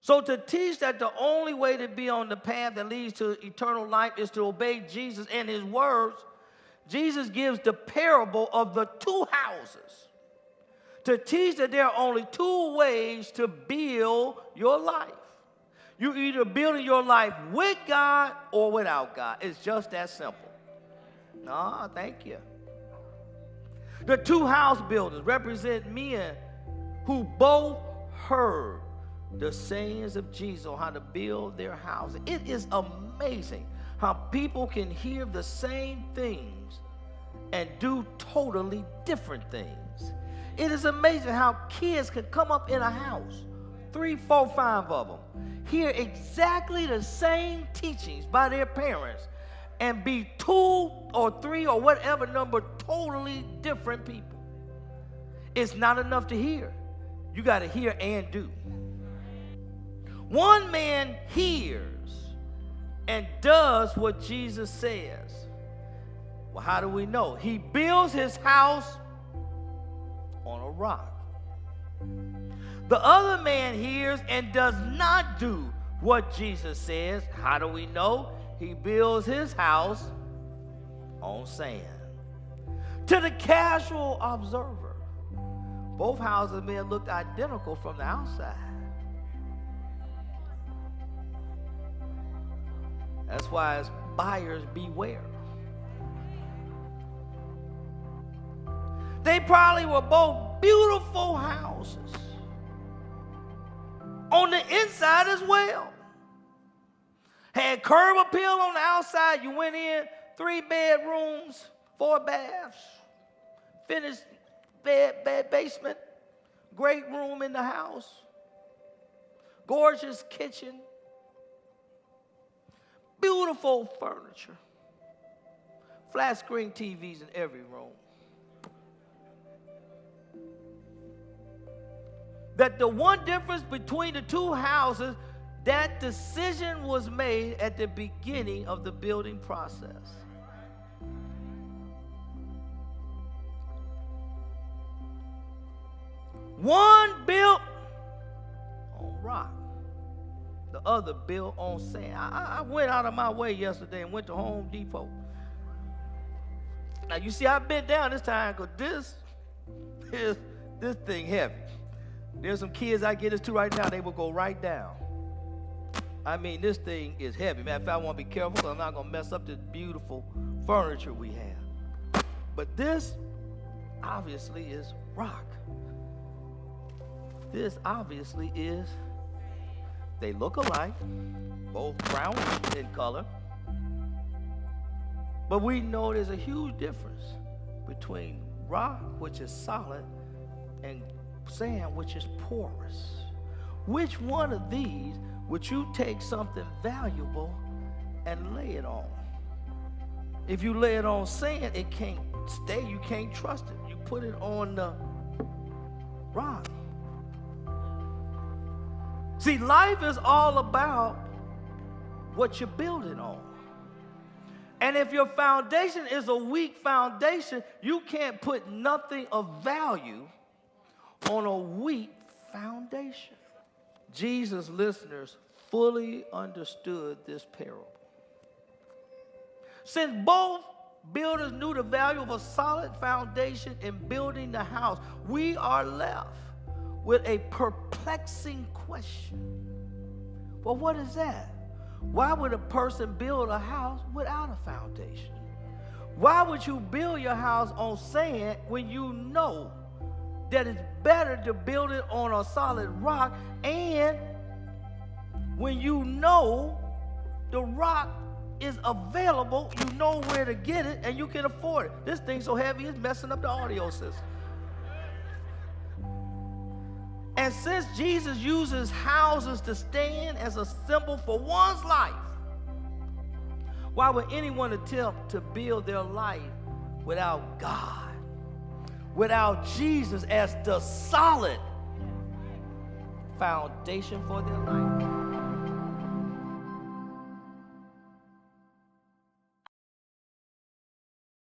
So to teach that the only way to be on the path that leads to eternal life is to obey Jesus and his words, Jesus gives the parable of the two houses to teach that there are only two ways to build your life. You either building your life with God or without God. It's just that simple. No, thank you. The two house builders represent men who both heard the sayings of Jesus on how to build their houses. It is amazing how people can hear the same things and do totally different things. It is amazing how kids can come up in a house, 3, 4, 5 of them, hear exactly the same teachings by their parents and be 2 or 3 or whatever number totally different people. It's not enough to hear. You got to hear and do. One man hears and does what Jesus says. Well, how do we know? He builds his house on a rock. The other man hears and does not do what Jesus says. How do we know? He builds his house on sand. To the casual observer, both houses may have looked identical from the outside. That's why it's buyers beware. They probably were both beautiful houses on the inside as well. Had curb appeal on the outside. You went in, 3 bedrooms, 4 baths, finished bed, basement, great room in the house, gorgeous kitchen, beautiful furniture, flat screen TVs in every room. That the one difference between the two houses, that decision was made at the beginning of the building process. One built on rock, the other built on sand. I went out of my way yesterday and went to Home Depot. Now you see, I've been down this time because this thing heavy. There's some kids I get this to right now, they will go right down. I mean, this thing is heavy. Matter of fact, I want to be careful because I'm not going to mess up this beautiful furniture we have. But this obviously is rock. This obviously is, they look alike, both brown in color. But we know there's a huge difference between rock, which is solid, and sand, which is porous. Which one of these would you take something valuable and lay it on? If you lay it on sand, it can't stay. You can't trust it. You put it on the rock. See, life is all about what you're building on. And if your foundation is a weak foundation, you can't put nothing of value on a weak foundation. Jesus' listeners fully understood this parable. Since both builders knew the value of a solid foundation in building the house, we are left with a perplexing question. Well, what is that? Why would a person build a house without a foundation? Why would you build your house on sand when you know that it's better to build it on a solid rock, and when you know the rock is available, you know where to get it, and you can afford it? This thing's so heavy, it's messing up the audio system. And since Jesus uses houses to stand as a symbol for one's life, why would anyone attempt to build their life without God? Without Jesus as the solid foundation for their life?